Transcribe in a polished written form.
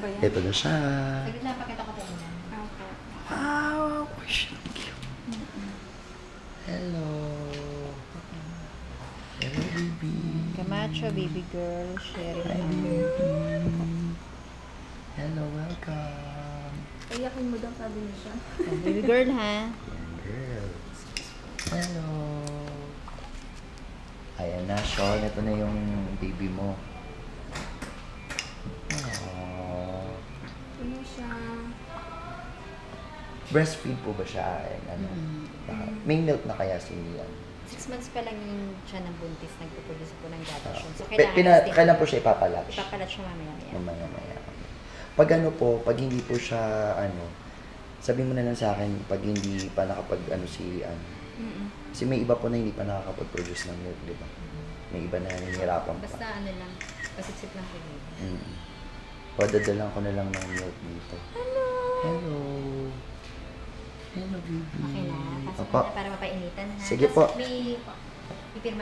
ba yan? Ito na siya. Saglit lang, pakita ko po muna. Opo. Wow! Hello. Hello, baby. Camacho, baby girl, sharing Hi, ang baby. Hello, welcome. Iyakin mo daw, sabi niya siya. baby girl, ha? Yan, girls. Hello. Ayan na, Sean. Ito na yung baby mo. Aww. Ano siya? Breastfeed po ba siya? And, ano, may milk na kaya si Lian? 6 months pa lang yung siya ng buntis, nagpo-produce po ng gatasyon. So, Kailan po siya ipapalatch? ipapalat siya mamaya-maya. Mamaya. Pag ano po, pag hindi po siya, ano, sabi mo na lang sa akin, pag hindi pa nakapag, ano, si, ano, kasi may iba po na hindi pa nakakapag-produce ng milk, di ba? May iba na nahihirapan pa. Basta ano lang, pasipsip lang po yun. Padadalan ko na lang ng milk dito. Hello! Hello! Hello, baby. Okay na, pasok Opo. na para mapainitan na. Sige Tapos po. may ipirma